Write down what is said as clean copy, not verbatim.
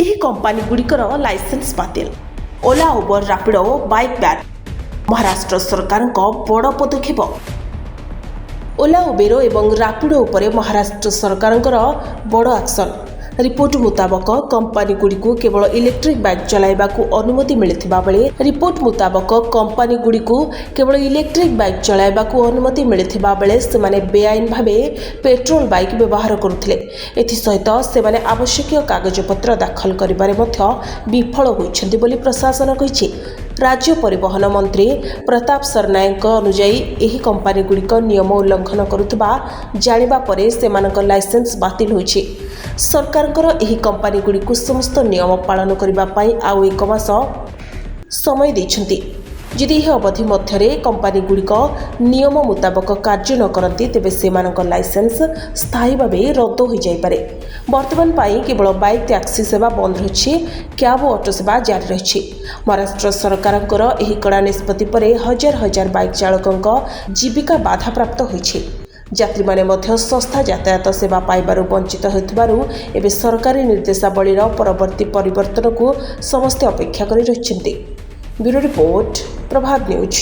ଏହି କମ୍ପାନୀଗୁଡ଼ିକର ଲାଇସେନ୍ସ ବାତିଲ। Ola, Uber, Rapido, bike ban. Maharashtra ସରକାରଙ୍କ ବଡ଼ ପଦକ୍ଷେପ। ଓଲା, ଉବେର ଏବଂ ରାପିଡୋ ଉପରେ ମହାରାଷ୍ଟ୍ର ସରକାରଙ୍କର ବଡ଼ ଆକ୍ସନ୍। ରିପୋର୍ଟ ମୁତାବକ କମ୍ପାନୀଗୁଡ଼ିକୁ କେବଳ ଇଲେକ୍ଟ୍ରିକ୍ ବାଇକ୍ ଚଳାଇବାକୁ ଅନୁମତି ମିଳିଥିବା ବେଳେ ସେମାନେ ବେଆଇନ ଭାବେ ପେଟ୍ରୋଲ ବାଇକ୍ ବ୍ୟବହାର କରୁଥିଲେ। ଏଥିସହିତ ସେମାନେ ଆବଶ୍ୟକୀୟ କାଗଜପତ୍ର ଦାଖଲ କରିବାରେ ମଧ୍ୟ ବିଫଳ ହୋଇଛନ୍ତି ବୋଲି ପ୍ରଶାସନ କହିଛି। ରାଜ୍ୟ ପରିବହନ ମନ୍ତ୍ରୀ ପ୍ରତାପ ସରନାୟକଙ୍କ ଅନୁଯାୟୀ ଏହି କମ୍ପାନୀଗୁଡ଼ିକ ନିୟମ ଉଲ୍ଲଂଘନ କରୁଥିବା ଜାଣିବା ପରେ ସେମାନଙ୍କ ଲାଇସେନ୍ସ ବାତିଲ ହୋଇଛି। ସରକାରଙ୍କର ଏହି କମ୍ପାନୀଗୁଡ଼ିକୁ ସମସ୍ତ ନିୟମ ପାଳନ କରିବା ପାଇଁ ଆଉ 1 ମାସ ସମୟ ଦେଇଛନ୍ତି। ଯଦି ଏହି ଅବଧି ମଧ୍ୟରେ କମ୍ପାନୀଗୁଡ଼ିକ ନିୟମ ମୁତାବକ କାର୍ଯ୍ୟ ନ କରନ୍ତି ତେବେ ସେମାନଙ୍କ ଲାଇସେନ୍ସ ସ୍ଥାୟୀ ଭାବେ ରଦ୍ଦ ହୋଇଯାଇପାରେ। ବର୍ତ୍ତମାନ ପାଇଁ କେବଳ ବାଇକ୍ ଟ୍ୟାକ୍ସି ସେବା ବନ୍ଦ ରହିଛି। କ୍ୟାବ୍ ଓ ଅଟୋ ସେବା ଜାରି ରହିଛି। ମହାରାଷ୍ଟ୍ର ସରକାରଙ୍କର ଏହି କଡ଼ା ନିଷ୍ପତ୍ତି ପରେ ହଜାର ହଜାର ବାଇକ୍ ଚାଳକଙ୍କ ଜୀବିକା ବାଧାପ୍ରାପ୍ତ ହୋଇଛି। ଯାତ୍ରୀମାନେ ମଧ୍ୟ ଶସ୍ତା ଯାତାୟାତ ସେବା ପାଇବାରୁ ବଞ୍ଚିତ ହେଉଥିବାରୁ ଏବେ ସରକାରୀ ନିର୍ଦ୍ଦେଶାବଳୀର ପରବର୍ତ୍ତୀ ପରିବର୍ତ୍ତନକୁ ସମସ୍ତେ ଅପେକ୍ଷା କରି ରହିଛନ୍ତି। ବ୍ୟୁରୋ ରିପୋର୍ଟ, ପ୍ରଭାତ ନ୍ୟୁଜ୍।